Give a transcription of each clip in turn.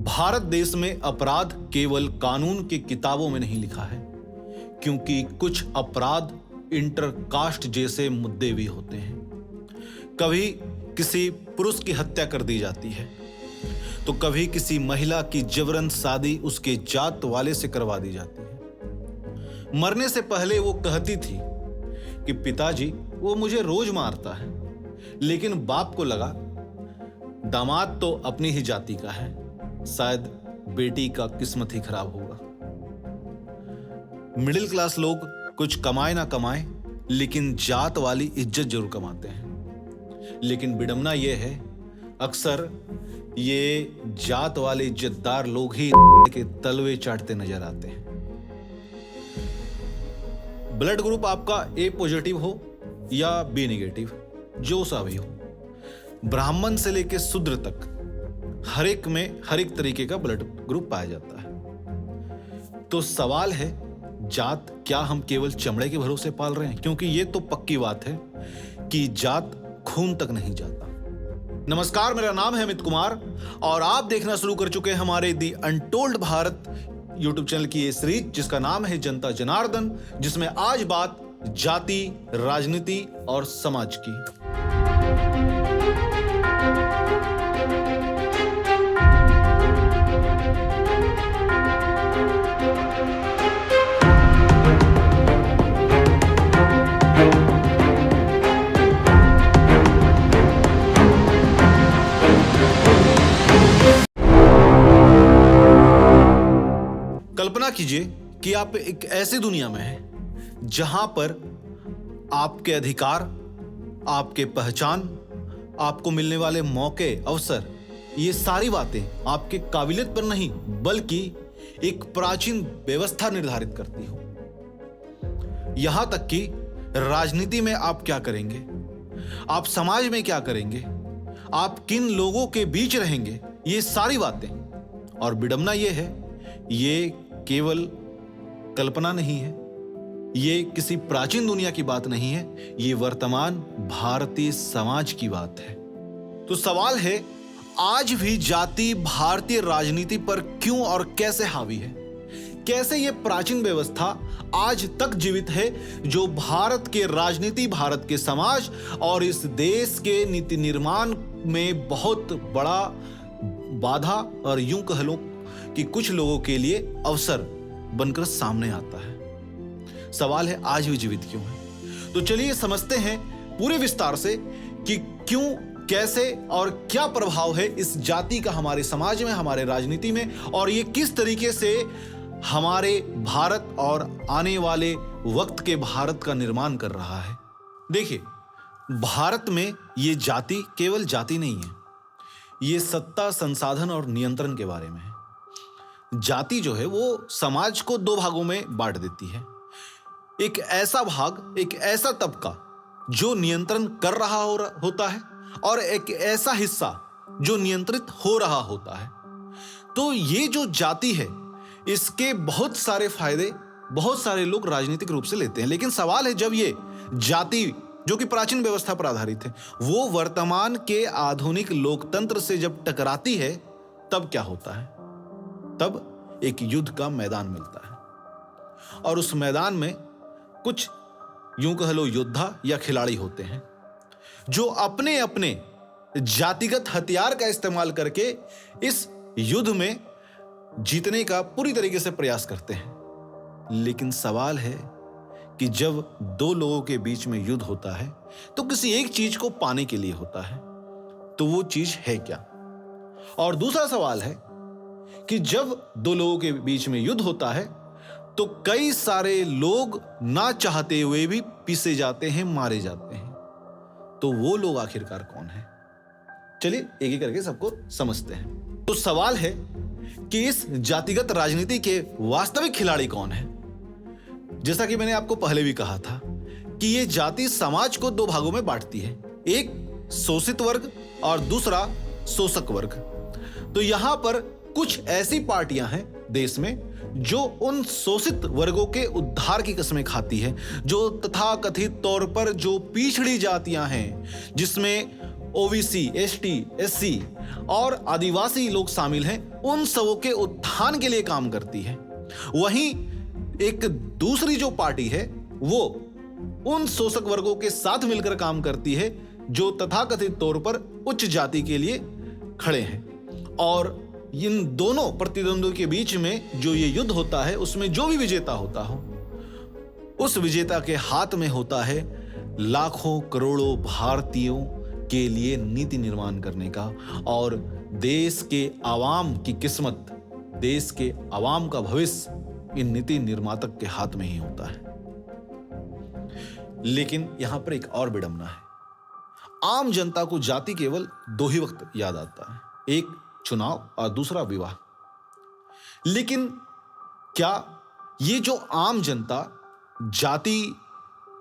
भारत देश में अपराध केवल कानून की किताबों में नहीं लिखा है, क्योंकि कुछ अपराध इंटरकास्ट जैसे मुद्दे भी होते हैं। कभी किसी पुरुष की हत्या कर दी जाती है, तो कभी किसी महिला की जबरन शादी उसके जात वाले से करवा दी जाती है। मरने से पहले वो कहती थी कि पिताजी वो मुझे रोज मारता है, लेकिन बाप को लगा दामाद तो अपनी ही जाति का है, शायद बेटी का किस्मत ही खराब होगा। मिडिल क्लास लोग कुछ कमाए ना कमाए, लेकिन जात वाली इज्जत जरूर कमाते हैं। लेकिन विडंबना यह है, अक्सर ये जात वाले इज्जतदार लोग ही के तलवे चाटते नजर आते हैं। ब्लड ग्रुप आपका ए पॉजिटिव हो या बी नेगेटिव, जो सा भी हो, ब्राह्मण से लेकर शूद्र तक हर एक में हर एक तरीके का ब्लड ग्रुप पाया जाता है। तो सवाल है, जात क्या हम केवल चमड़े के भरोसे पाल रहे हैं? क्योंकि ये तो पक्की बात है कि जात खून तक नहीं जाता। नमस्कार, मेरा नाम है अमित कुमार और आप देखना शुरू कर चुके हैं हमारे the untold Bharat YouTube channel की ये सीरीज, जिसका नाम है जनता जनार्दन, जिसमें आज बात जाति, राजनीति और समाज की। कल्पना कीजिए कि आप एक ऐसी दुनिया में हैं जहां पर आपके अधिकार, आपके पहचान, आपको मिलने वाले मौके, अवसर, ये सारी बातें आपके काबिलियत पर नहीं बल्कि एक प्राचीन व्यवस्था निर्धारित करती हो। यहां तक कि राजनीति में आप क्या करेंगे, आप समाज में क्या करेंगे, आप किन लोगों के बीच रहेंगे, ये सारी बातें। और विडंबना ये है, ये केवल कल्पना नहीं है, ये किसी प्राचीन दुनिया की बात नहीं है, ये वर्तमान भारतीय समाज की बात है। तो सवाल है, आज भी जाति भारतीय राजनीति पर क्यों और कैसे हावी है? कैसे ये प्राचीन व्यवस्था आज तक जीवित है, जो भारत के राजनीति, भारत के समाज और इस देश के नीति निर्माण में बहुत बड़ा बाधा और यूं कह लो कि कुछ लोगों के लिए अवसर बनकर सामने आता है। सवाल है, आज भी जीवित क्यों है? तो चलिए समझते हैं पूरे विस्तार से कि क्यों, कैसे और क्या प्रभाव है इस जाति का हमारे समाज में, हमारे राजनीति में, और ये किस तरीके से हमारे भारत और आने वाले वक्त के भारत का निर्माण कर रहा है। देखिए, भारत में ये जाति केवल जाति नहीं है, ये सत्ता, संसाधन और नियंत्रण के बारे में है। जाति जो है वो समाज को दो भागों में बांट देती है। एक ऐसा भाग, एक ऐसा तबका जो नियंत्रण कर रहा होता है, और एक ऐसा हिस्सा जो नियंत्रित हो रहा होता है। तो ये जो जाति है, इसके बहुत सारे फायदे बहुत सारे लोग राजनीतिक रूप से लेते हैं। लेकिन सवाल है, जब ये जाति जो कि प्राचीन व्यवस्था पर आधारित है, वो वर्तमान के आधुनिक लोकतंत्र से जब टकराती है, तब क्या होता है? तब एक युद्ध का मैदान मिलता है, और उस मैदान में कुछ यूं कह लो योद्धा या खिलाड़ी होते हैं, जो अपने अपने जातिगत हथियार का इस्तेमाल करके इस युद्ध में जीतने का पूरी तरीके से प्रयास करते हैं। लेकिन सवाल है कि जब दो लोगों के बीच में युद्ध होता है, तो किसी एक चीज को पाने के लिए होता है, तो वो चीज है क्या? और दूसरा सवाल है कि जब दो लोगों के बीच में युद्ध होता है, तो कई सारे लोग ना चाहते हुए भी पीसे जाते हैं, मारे जाते हैं। तो वो लोग आखिरकार कौन है? चलिए एक एक करके सबको समझते हैं। तो सवाल है कि इस जातिगत राजनीति के वास्तविक खिलाड़ी कौन है? जैसा कि मैंने आपको पहले भी कहा था कि ये जाति समाज को दो भागों में बांटती है, एक शोषित वर्ग और दूसरा शोषक वर्ग। तो यहां पर कुछ ऐसी पार्टियां हैं देश में जो उन शोषित वर्गों के उद्धार की कस्में खाती है, जो तथाकथित तौर पर जो पिछड़ी जातियां हैं, जिसमें ओबीसी, एसटी, एससी और आदिवासी लोग शामिल हैं, उन सबों के उत्थान के लिए काम करती है। वहीं एक दूसरी जो पार्टी है वो उन शोषक वर्गों के साथ मिलकर काम करती है जो तथाकथित तौर पर उच्च जाति के लिए खड़े हैं। और इन दोनों प्रतिद्वंद्वियों के बीच में जो ये युद्ध होता है, उसमें जो भी विजेता होता हो, उस विजेता के हाथ में होता है लाखों करोड़ों भारतीयों के लिए नीति निर्माण करने का, और देश के आवाम की किस्मत, देश के आवाम का भविष्य इन नीति निर्मातक के हाथ में ही होता है। लेकिन यहां पर एक और विडंबना है। आम जनता को जाति केवल दो ही वक्त याद आता है, एक चुनाव और दूसरा विवाह। लेकिन क्या ये जो आम जनता जाति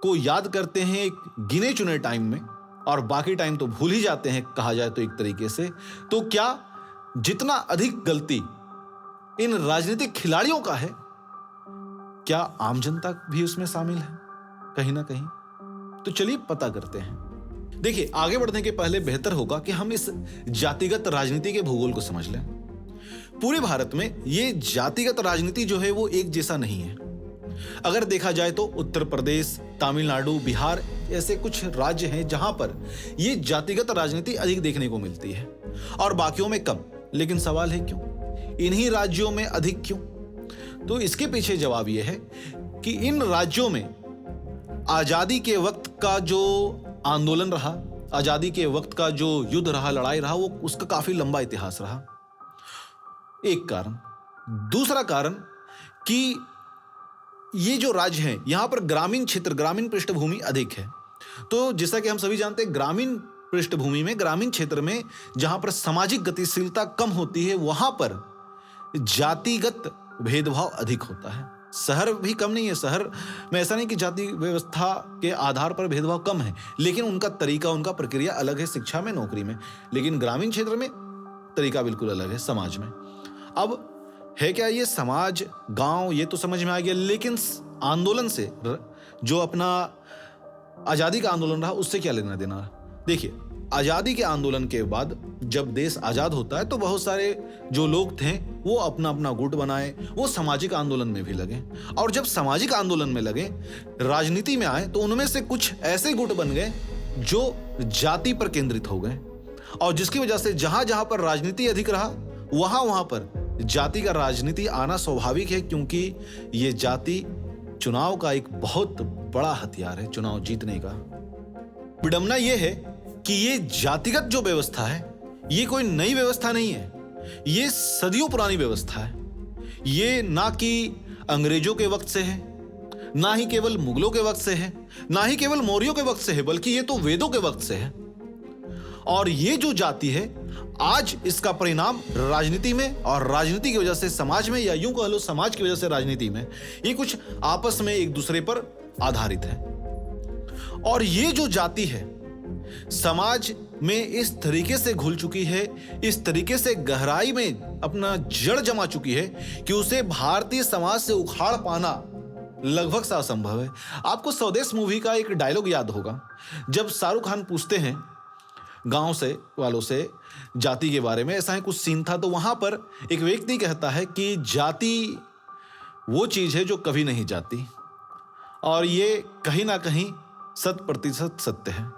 को याद करते हैं एक गिने चुने टाइम में और बाकी टाइम तो भूल ही जाते हैं, कहा जाए तो एक तरीके से, तो क्या जितना अधिक गलती इन राजनीतिक खिलाड़ियों का है, क्या आम जनता भी उसमें शामिल है कहीं ना कहीं? तो चलिए पता करते हैं। देखिए, आगे बढ़ने के पहले बेहतर होगा कि हम इस जातिगत राजनीति के भूगोल को समझ लें। पूरे भारत में ये जातिगत राजनीति जो है वो एक जैसा नहीं है। अगर देखा जाए तो उत्तर प्रदेश, तमिलनाडु, बिहार ऐसे कुछ राज्य हैं जहां पर ये जातिगत राजनीति अधिक देखने को मिलती है और बाकियों में कम। लेकिन सवाल है क्यों? इन्हीं राज्यों में अधिक क्यों? तो इसके पीछे जवाब यह है कि इन राज्यों में आजादी के वक्त का जो आंदोलन रहा, आजादी के वक्त का जो युद्ध रहा, लड़ाई रहा, वो उसका काफी लंबा इतिहास रहा। एक कारण। दूसरा कारण कि ये जो राज्य हैं यहां पर ग्रामीण क्षेत्र, ग्रामीण पृष्ठभूमि अधिक है। तो जैसा कि हम सभी जानते हैं, ग्रामीण पृष्ठभूमि में, ग्रामीण क्षेत्र में जहां पर सामाजिक गतिशीलता कम होती है, वहां पर जातिगत भेदभाव अधिक होता है। शहर भी कम नहीं है, शहर में ऐसा नहीं कि जाति व्यवस्था के आधार पर भेदभाव कम है, लेकिन उनका तरीका, उनका प्रक्रिया अलग है, शिक्षा में, नौकरी में। लेकिन ग्रामीण क्षेत्र में तरीका बिल्कुल अलग है, समाज में। अब है क्या ये समाज, गांव, ये तो समझ में आ गया, लेकिन आंदोलन से, जो अपना आजादी का आंदोलन रहा, उससे क्या लेना देना? देखिए, आजादी के आंदोलन के बाद जब देश आजाद होता है तो बहुत सारे जो लोग थे वो अपना अपना गुट बनाए, वो सामाजिक आंदोलन में भी लगे। और जब सामाजिक आंदोलन में लगे, राजनीति में आए, तो उनमें से कुछ ऐसे गुट बन गए जो जाति पर केंद्रित हो गए, और जिसकी वजह से जहां जहां पर राजनीति अधिक रहा, वहां वहां पर जाति का राजनीति आना स्वाभाविक है, क्योंकि ये जाति चुनाव का एक बहुत बड़ा हथियार है, चुनाव जीतने का। विडंबना यह है कि ये जातिगत जो व्यवस्था है, ये कोई नई व्यवस्था नहीं है, ये सदियों पुरानी व्यवस्था है। ये ना कि अंग्रेजों के वक्त से है, ना ही केवल मुगलों के वक्त से है, ना ही केवल मौर्यों के वक्त से है, बल्कि ये तो वेदों के वक्त से है। और ये जो जाति है, आज इसका परिणाम राजनीति में, और राजनीति की वजह से समाज में, या यूं कह लो समाज की वजह से राजनीति में, ये कुछ आपस में एक दूसरे पर आधारित है। और ये जो जाति है समाज में इस तरीके से घुल चुकी है, इस तरीके से गहराई में अपना जड़ जमा चुकी है कि उसे भारतीय समाज से उखाड़ पाना लगभग सा असंभव है। आपको स्वदेश मूवी का एक डायलॉग याद होगा, जब शाहरुख खान पूछते हैं गांव से वालों से जाति के बारे में, ऐसा ही कुछ सीन था, तो वहां पर एक व्यक्ति कहता है कि जाति वो चीज है जो कभी नहीं जाती, और ये कहीं ना कहीं 100% सत्य है।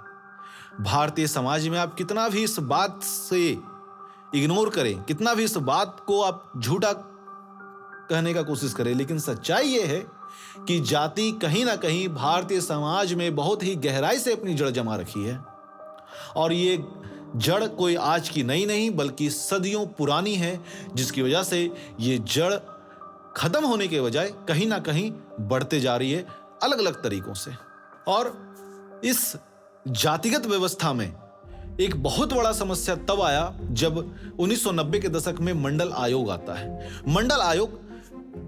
भारतीय समाज में आप कितना भी इस बात से इग्नोर करें, कितना भी इस बात को आप झूठा कहने का कोशिश करें, लेकिन सच्चाई ये है कि जाति कहीं ना कहीं भारतीय समाज में बहुत ही गहराई से अपनी जड़ जमा रखी है। और ये जड़ कोई आज की नई नहीं, बल्कि सदियों पुरानी है, जिसकी वजह से ये जड़ खत्म होने के बजाय कहीं ना कहीं बढ़ते जा रही है अलग अलग तरीकों से। और इस जातिगत व्यवस्था में एक बहुत बड़ा समस्या तब आया जब 1990 के दशक में मंडल आयोग आता है। मंडल आयोग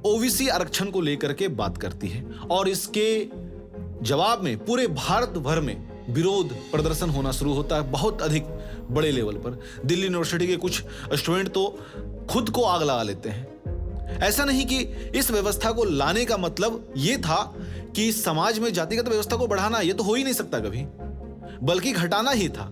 ओबीसी आरक्षण को लेकर के बात करती है, और इसके जवाब में पूरे भारत भर में विरोध प्रदर्शन होना शुरू होता है, बहुत अधिक बड़े लेवल पर। दिल्ली यूनिवर्सिटी के कुछ स्टूडेंट तो खुद को आग लगा लेते हैं। ऐसा नहीं कि इस व्यवस्था को लाने का मतलब यह था कि समाज में जातिगत व्यवस्था को बढ़ाना, यह तो हो ही नहीं सकता कभी, बल्कि घटाना ही था।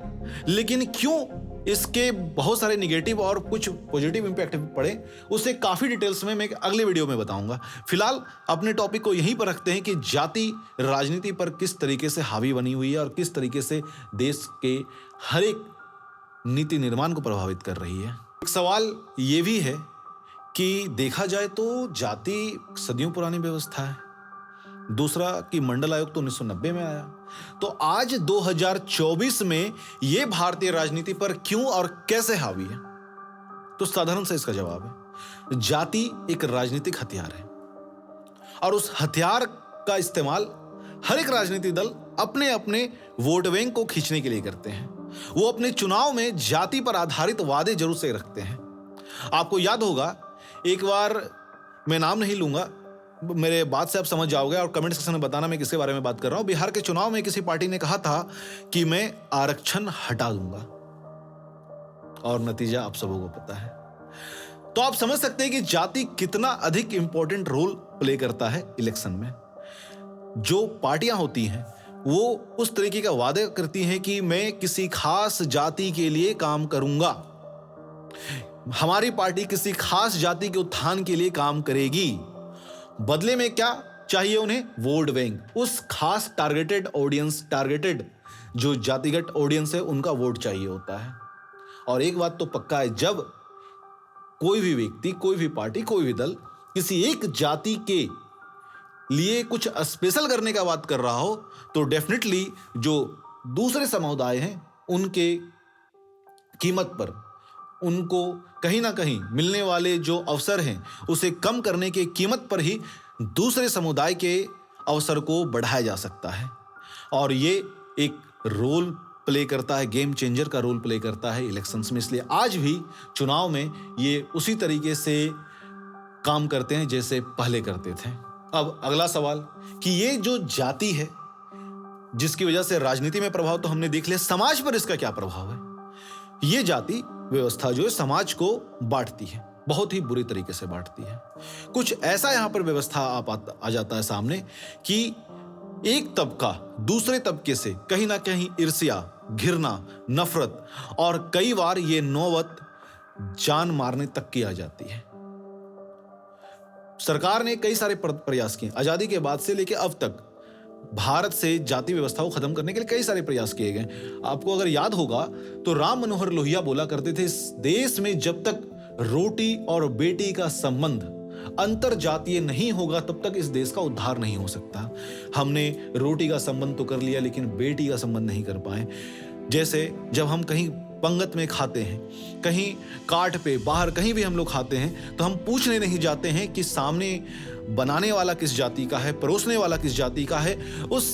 लेकिन क्यों इसके बहुत सारे निगेटिव और कुछ पॉजिटिव इंपैक्ट पड़े, उसे काफी डिटेल्स में मैं अगले वीडियो में बताऊंगा। फिलहाल अपने टॉपिक को यहीं पर रखते हैं कि जाति राजनीति पर किस तरीके से हावी बनी हुई है और किस तरीके से देश के हर एक नीति निर्माण को प्रभावित कर रही है। एक सवाल ये भी है कि देखा जाए तो जाति सदियों पुरानी व्यवस्था है। दूसरा कि मंडल आयोग तो 1990 में आया, तो आज 2024 में यह भारतीय राजनीति पर क्यों और कैसे हावी है? तो साधारण सा इसका जवाब है, जाति एक राजनीतिक हथियार है और उस हथियार का इस्तेमाल हर एक राजनीतिक दल अपने अपने वोट बैंक को खींचने के लिए करते हैं। वो अपने चुनाव में जाति पर आधारित वादे जरूर से रखते हैं। आपको याद होगा, एक बार, मैं नाम नहीं लूंगा, मेरे बात से आप समझ जाओगे और कमेंट सेक्शन में बताना मैं किसके बारे में बात कर रहा हूं। बिहार के चुनाव में किसी पार्टी ने कहा था कि मैं आरक्षण हटा दूंगा और नतीजा आप सबों को पता है। तो आप समझ सकते हैं कि जाति कितना अधिक इंपॉर्टेंट रोल प्ले करता है इलेक्शन में। जो पार्टियां होती हैं वो उस तरीके का वादे करती हैं कि मैं किसी खास जाति के लिए काम करूंगा, हमारी पार्टी किसी खास जाति के उत्थान के लिए काम करेगी। बदले में क्या चाहिए उन्हें? Vote bank. उस खास टारगेटेड ऑडियंस, टारगेटेड जो जातिगत ऑडियंस है, उनका वोट चाहिए होता है। और एक बात तो पक्का है, जब कोई भी व्यक्ति, कोई भी पार्टी, कोई भी दल किसी एक जाति के लिए कुछ स्पेशल करने का बात कर रहा हो, तो डेफिनेटली जो दूसरे समुदाय हैं उनके कीमत पर, उनको कहीं ना कहीं मिलने वाले जो अवसर हैं उसे कम करने के कीमत पर ही दूसरे समुदाय के अवसर को बढ़ाया जा सकता है। और ये एक रोल प्ले करता है, गेम चेंजर का रोल प्ले करता है इलेक्शंस में। इसलिए आज भी चुनाव में ये उसी तरीके से काम करते हैं जैसे पहले करते थे। अब अगला सवाल कि ये जो जाति है जिसकी वजह से राजनीति में प्रभाव तो हमने देख लिया, समाज पर इसका क्या प्रभाव है? ये जाति व्यवस्था जो है समाज को बांटती है, बहुत ही बुरी तरीके से बांटती है। कुछ ऐसा यहां पर व्यवस्था आ जाता है सामने कि एक तबका दूसरे तबके से कहीं ना कहीं ईर्ष्या, घृणा, नफरत और कई बार ये नौबत जान मारने तक की आ जाती है। सरकार ने कई सारे प्रयास किए आजादी के बाद से लेकर अब तक। भारत से जाति व्यवस्था को खत्म करने के लिए कई सारे प्रयास किए गए। आपको अगर याद होगा तो राम मनोहर लोहिया बोला करते थे, इस देश में जब तक रोटी और बेटी का संबंध अंतर जातीय नहीं होगा तब तक इस देश का उद्धार नहीं हो सकता। हमने रोटी का संबंध तो कर लिया लेकिन बेटी का संबंध नहीं कर पाए। जैसे जब हम कहीं पंगत में खाते हैं, कहीं काट पे, बाहर कहीं भी हम लोग खाते हैं, तो हम पूछने नहीं जाते हैं कि सामने बनाने वाला किस जाति का है, परोसने वाला किस जाति का है। उस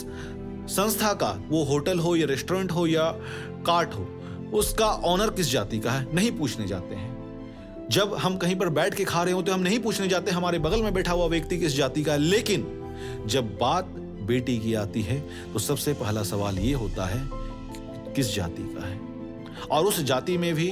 संस्था का, वो होटल हो या रेस्टोरेंट हो या काट हो, उसका ऑनर किस जाति का है, नहीं पूछने जाते हैं। जब हम कहीं पर बैठ के खा रहे हो तो हम नहीं पूछने जाते हमारे बगल में बैठा हुआ व्यक्ति किस जाति का है। लेकिन जब बात बेटी की आती है तो सबसे पहला सवाल ये होता है किस जाति का है। और उस जाति में भी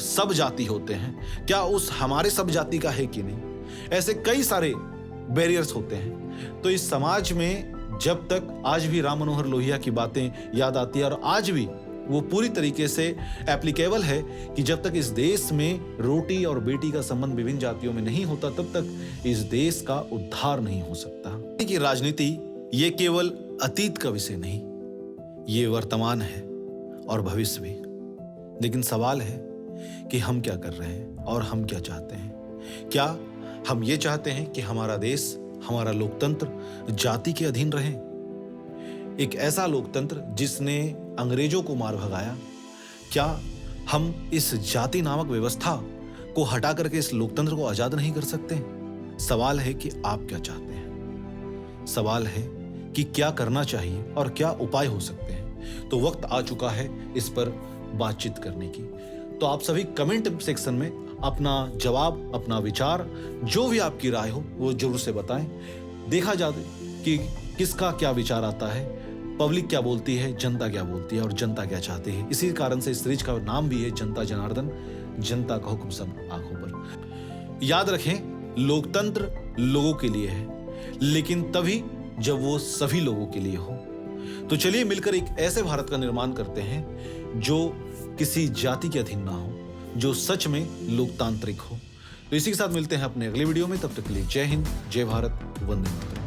सब जाति होते हैं, क्या उस हमारे सब जाति का है कि नहीं? ऐसे कई सारे बैरियर्स होते हैं। तो इस समाज में जब तक आज भी राम मनोहर लोहिया की बातें याद आती है और आज भी वो पूरी तरीके से एप्लीकेबल है कि जब तक इस देश में रोटी और बेटी का संबंध विभिन्न जातियों में नहीं होता तब तक इस देश का उद्धार नहीं हो सकता। कि राजनीति ये केवल अतीत का विषय नहीं, ये वर्तमान है और भविष्य भी। लेकिन सवाल है कि हम क्या कर रहे हैं और हम क्या चाहते हैं। क्या हम ये चाहते हैं कि हमारा देश, हमारा लोकतंत्र जाति के अधीन रहे, एक ऐसा लोकतंत्र जिसने अंग्रेजों को मार भगाया? क्या हम इस जाति नामक व्यवस्था को हटा करके इस लोकतंत्र को आजाद नहीं कर सकते? सवाल है कि आप क्या चाहते हैं, सवाल है कि क्या करना चाहिए और क्या उपाय हो सकते हैं। तो वक्त आ चुका है इस पर बातचीत करने की। तो आप सभी कमेंट सेक्शन में अपना जवाब, अपना विचार, जो भी आपकी राय हो वो जरूर से बताएं। देखा जाए कि किसका क्या विचार आता है, पब्लिक क्या बोलती है, जनता क्या बोलती है और जनता क्या चाहती है। इसी कारण से इस सीरीज का नाम भी है जनता जनार्दन, जनता का हुक्म सब आंखों पर। याद रखें, लोकतंत्र लोगों के लिए है, लेकिन तभी जब वो सभी लोगों के लिए हो। तो चलिए मिलकर एक ऐसे भारत का निर्माण करते हैं जो किसी जाति के अधीन ना हो, जो सच में लोकतांत्रिक हो। तो इसी के साथ मिलते हैं अपने अगले वीडियो में। तब तक के लिए जय हिंद, जय भारत, वंदे मातरम।